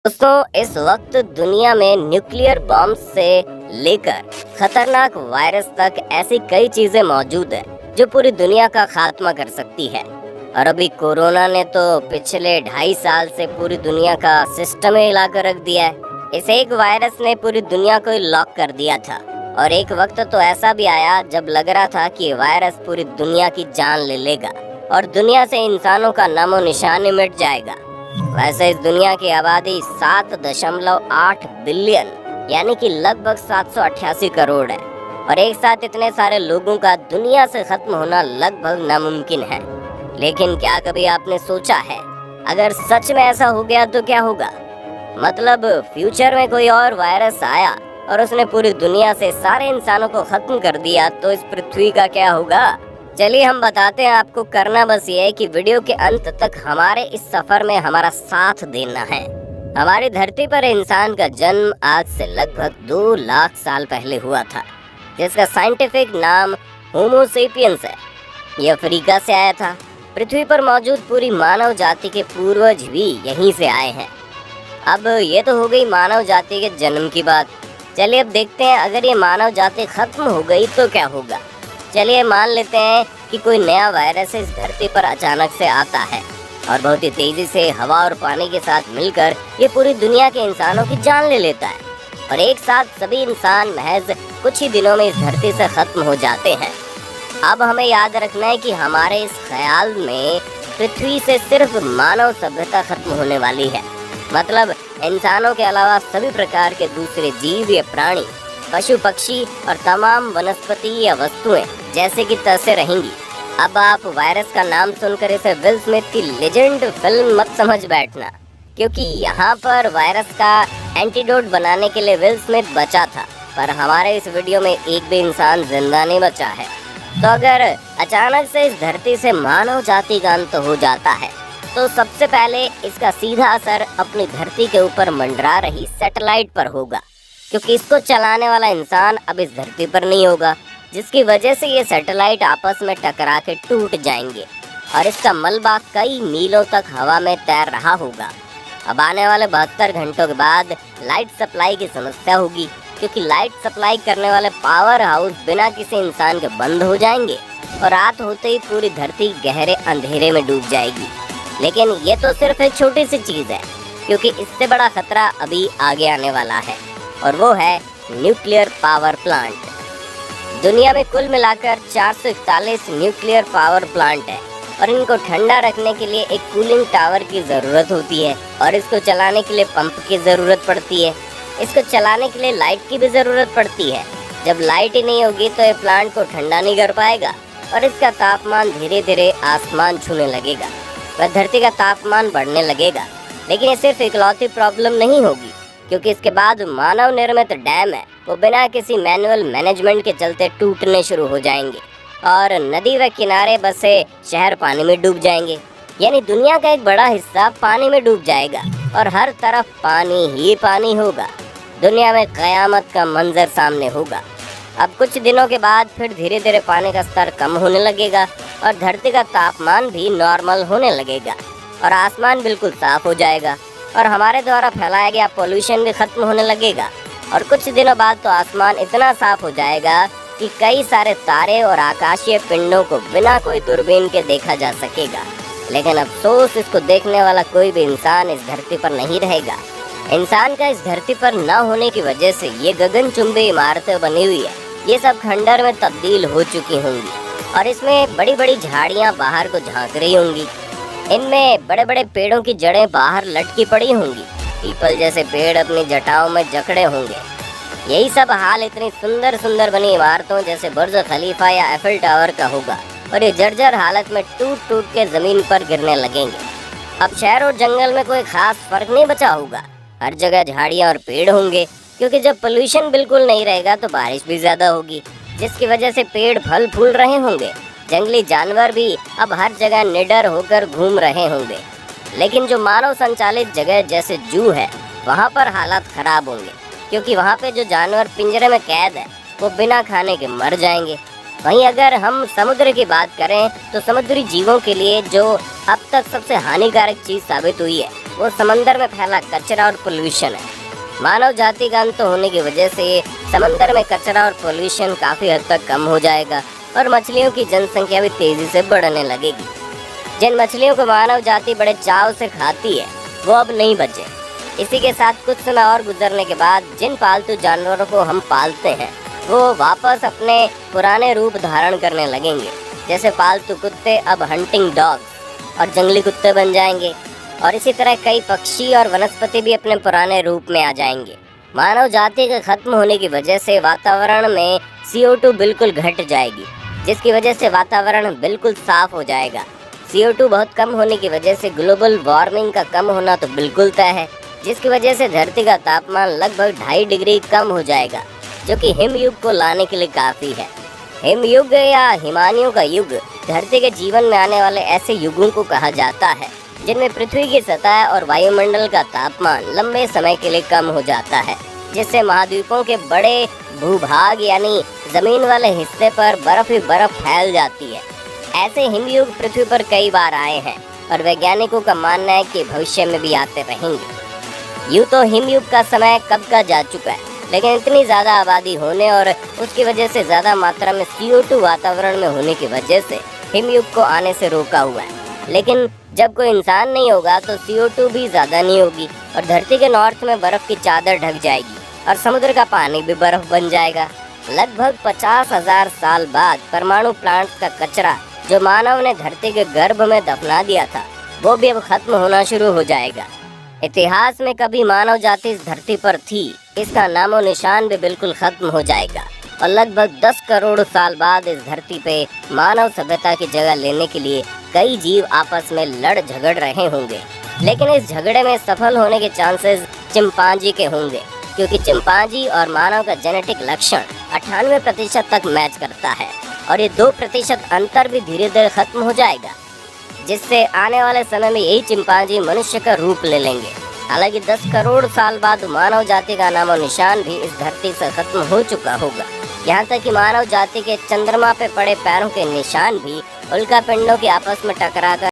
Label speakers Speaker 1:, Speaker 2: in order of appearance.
Speaker 1: दोस्तों, इस वक्त दुनिया में न्यूक्लियर बॉम्ब से लेकर खतरनाक वायरस तक ऐसी कई चीजें मौजूद हैं जो पूरी दुनिया का खात्मा कर सकती है। और अभी कोरोना ने तो पिछले 2.5 साल से पूरी दुनिया का सिस्टम ही हिला कर रख दिया है। इस एक वायरस ने पूरी दुनिया को लॉक कर दिया था और एक वक्त तो ऐसा भी आया जब लग रहा था कि ये वायरस पूरी दुनिया की जान ले लेगा और दुनिया से इंसानों का नामो निशान ही मिट जाएगा। वैसे इस दुनिया की आबादी 7.8 बिलियन यानी कि लगभग 788 करोड़ है और एक साथ इतने सारे लोगों का दुनिया से खत्म होना लगभग नामुमकिन है। लेकिन क्या कभी आपने सोचा है अगर सच में ऐसा हो गया तो क्या होगा? मतलब फ्यूचर में कोई और वायरस आया और उसने पूरी दुनिया से सारे इंसानों को खत्म कर दिया तो इस पृथ्वी का क्या होगा? चलिए हम बताते हैं आपको। करना बस ये है कि वीडियो के अंत तक हमारे इस सफर में हमारा साथ देना है। हमारी धरती पर इंसान का जन्म आज से लगभग 2 लाख साल पहले हुआ था, जिसका साइंटिफिक नाम होमो सेपियंस है। ये अफ्रीका से आया था। पृथ्वी पर मौजूद पूरी मानव जाति के पूर्वज भी यहीं से आए हैं। अब ये तो हो गई मानव जाति के जन्म की बात। चलिए अब देखते हैं अगर ये मानव जाति खत्म हो गई तो क्या होगा। चलिए मान लेते हैं कि कोई नया वायरस इस धरती पर अचानक से आता है और बहुत ही तेजी से हवा और पानी के साथ मिलकर ये पूरी दुनिया के इंसानों की जान ले लेता है और एक साथ सभी इंसान महज कुछ ही दिनों में इस धरती से खत्म हो जाते हैं। अब हमें याद रखना है कि हमारे इस ख्याल में पृथ्वी से सिर्फ मानव सभ्यता खत्म होने वाली है। मतलब इंसानों के अलावा सभी प्रकार के दूसरे जीव या प्राणी, पशु पक्षी और तमाम वनस्पति या वस्तुएं जैसे कि तैसे रहेंगी। अब आप वायरस का नाम सुनकर इसे विल स्मिथ की लेजेंड फिल्म मत समझ बैठना, क्योंकि यहाँ पर वायरस का एंटीडोट बनाने के लिए विल स्मिथ बचा था, पर हमारे इस वीडियो में एक भी इंसान जिंदा नहीं बचा है। तो अगर अचानक से इस धरती से मानव जाति का अंत हो जाता है तो सबसे पहले इसका सीधा असर अपनी धरती के ऊपर मंडरा रही सैटेलाइट पर होगा, क्योंकि इसको चलाने वाला इंसान अब इस धरती पर नहीं होगा, जिसकी वजह से ये सैटेलाइट आपस में टकरा के टूट जाएंगे और इसका मलबा कई मीलों तक हवा में तैर रहा होगा। अब आने वाले 72 घंटों के बाद लाइट सप्लाई की समस्या होगी, क्योंकि लाइट सप्लाई करने वाले पावर हाउस बिना किसी इंसान के बंद हो जाएंगे और रात होते ही पूरी धरती गहरे अंधेरे में डूब जाएगी। लेकिन ये तो सिर्फ एक छोटी सी चीज़ है, क्योंकि इससे बड़ा खतरा अभी आगे आने वाला है और वो है न्यूक्लियर पावर प्लांट। दुनिया में कुल मिलाकर 441 न्यूक्लियर पावर प्लांट है और इनको ठंडा रखने के लिए एक कूलिंग टावर की ज़रूरत होती है और इसको चलाने के लिए पंप की ज़रूरत पड़ती है। इसको चलाने के लिए लाइट की भी ज़रूरत पड़ती है। जब लाइट ही नहीं होगी तो ये प्लांट को ठंडा नहीं कर पाएगा और इसका तापमान धीरे धीरे आसमान छूने लगेगा व धरती का तापमान बढ़ने लगेगा। लेकिन ये सिर्फ इकलौती प्रॉब्लम नहीं होगी, क्योंकि इसके बाद मानव निर्मित डैम है वो बिना किसी मैनुअल मैनेजमेंट के चलते टूटने शुरू हो जाएंगे और नदी व किनारे बसे शहर पानी में डूब जाएंगे। यानी दुनिया का एक बड़ा हिस्सा पानी में डूब जाएगा और हर तरफ पानी ही पानी होगा। दुनिया में कयामत का मंजर सामने होगा। अब कुछ दिनों के बाद फिर धीरे धीरे पानी का स्तर कम होने लगेगा और धरती का तापमान भी नॉर्मल होने लगेगा और आसमान बिल्कुल साफ हो जाएगा और हमारे द्वारा फैलाया गया पोल्यूशन भी खत्म होने लगेगा। और कुछ दिनों बाद तो आसमान इतना साफ हो जाएगा कि कई सारे तारे और आकाशीय पिंडों को बिना कोई दूरबीन के देखा जा सकेगा। लेकिन अफसोस, इसको देखने वाला कोई भी इंसान इस धरती पर नहीं रहेगा। इंसान का इस धरती पर न होने की वजह से ये गगनचुंबी इमारतें बनी हुई है, ये सब खंडर में तब्दील हो चुकी होंगी और इसमें बड़ी बड़ी झाड़ियाँ बाहर को झांक रही होंगी। इनमें बड़े बड़े पेड़ों की जड़ें बाहर लटकी पड़ी होंगी। पीपल जैसे पेड़ अपनी जटाओं में जकड़े होंगे। यही सब हाल इतनी सुंदर सुंदर बनी इमारतों जैसे बुर्ज खलीफा या एफिल टावर का होगा और ये जर्जर हालत में टूट टूट के ज़मीन पर गिरने लगेंगे। अब शहर और जंगल में कोई खास फर्क नहीं बचा होगा। हर जगह झाड़ियाँ और पेड़ होंगे, क्योंकि जब पोल्यूशन बिल्कुल नहीं रहेगा तो बारिश भी ज़्यादा होगी, जिसकी वजह से पेड़ फल फूल रहे होंगे। जंगली जानवर भी अब हर जगह निडर होकर घूम रहे होंगे। लेकिन जो मानव संचालित जगह जैसे जू है, वहाँ पर हालात ख़राब होंगे, क्योंकि वहाँ पे जो जानवर पिंजरे में कैद है वो बिना खाने के मर जाएंगे। वहीं अगर हम समुद्र की बात करें तो समुद्री जीवों के लिए जो अब तक सबसे हानिकारक चीज़ साबित हुई है वो समंदर में फैला कचरा और पोल्यूशन है। मानव जाति का अंत होने की वजह से समंदर में कचरा और पोल्यूशन काफ़ी हद तक कम हो जाएगा और मछलियों की जनसंख्या भी तेज़ी से बढ़ने लगेगी। जिन मछलियों को मानव जाति बड़े चाव से खाती है वो अब नहीं बचे। इसी के साथ कुछ समय और गुजरने के बाद जिन पालतू जानवरों को हम पालते हैं वो वापस अपने पुराने रूप धारण करने लगेंगे। जैसे पालतू कुत्ते अब हंटिंग डॉग्स और जंगली कुत्ते बन जाएंगे, और इसी तरह कई पक्षी और वनस्पति भी अपने पुराने रूप में आ जाएंगे। मानव जाति के खत्म होने की वजह से वातावरण में CO2 बिल्कुल घट जाएगी, जिसकी वजह से वातावरण बिल्कुल साफ हो जाएगा। CO2 बहुत कम होने की वजह से ग्लोबल वार्मिंग का कम होना तो बिल्कुल तय है, जिसकी वजह से धरती का तापमान लगभग 2.5 डिग्री कम हो जाएगा, जो कि हिमयुग को लाने के लिए काफ़ी है। हिमयुग या हिमानियों का युग धरती के जीवन में आने वाले ऐसे युगों को कहा जाता है जिनमें पृथ्वी की सतह और वायुमंडल का तापमान लंबे समय के लिए कम हो जाता है, जिससे महाद्वीपों के बड़े भूभाग यानी जमीन वाले हिस्से पर बर्फ ही बर्फ फैल जाती है। ऐसे हिमयुग पृथ्वी पर कई बार आए हैं और वैज्ञानिकों का मानना है कि भविष्य में भी आते रहेंगे। यूँ तो हिमयुग का समय कब का जा चुका है, लेकिन इतनी ज़्यादा आबादी होने और उसकी वजह से ज़्यादा मात्रा में CO2 वातावरण में होने की वजह से हिमयुग को आने से रोका हुआ है। लेकिन जब कोई इंसान नहीं होगा तो CO2 भी ज़्यादा नहीं होगी और धरती के नॉर्थ में बर्फ़ की चादर ढक जाएगी और समुद्र का पानी भी बर्फ़ बन जाएगा। लगभग 50,000 साल बाद परमाणु प्लांट्स का कचरा जो मानव ने धरती के गर्भ में दफना दिया था वो भी अब खत्म होना शुरू हो जाएगा। इतिहास में कभी मानव जाति इस धरती पर थी, इसका नामो निशान भी बिल्कुल खत्म हो जाएगा और लगभग 10 करोड़ साल बाद इस धरती पे मानव सभ्यता की जगह लेने के लिए कई जीव आपस में लड़ झगड़ रहे होंगे। लेकिन इस झगड़े में सफल होने के चांसेस चिंपांजी के होंगे, क्योंकि चिंपांजी और मानव का जेनेटिक लक्षण 98% तक मैच करता है और ये 2% अंतर भी धीरे धीरे खत्म हो जाएगा, जिससे आने वाले समय में यही चिंपांजी मनुष्य का रूप ले लेंगे। हालांकि 10 करोड़ साल बाद मानव जाति का नामो निशान भी इस धरती से खत्म हो चुका होगा। यहाँ तक कि मानव जाति के चंद्रमा पे पड़े पैरों के निशान भी उल्का पिंडों के आपस में टकराकर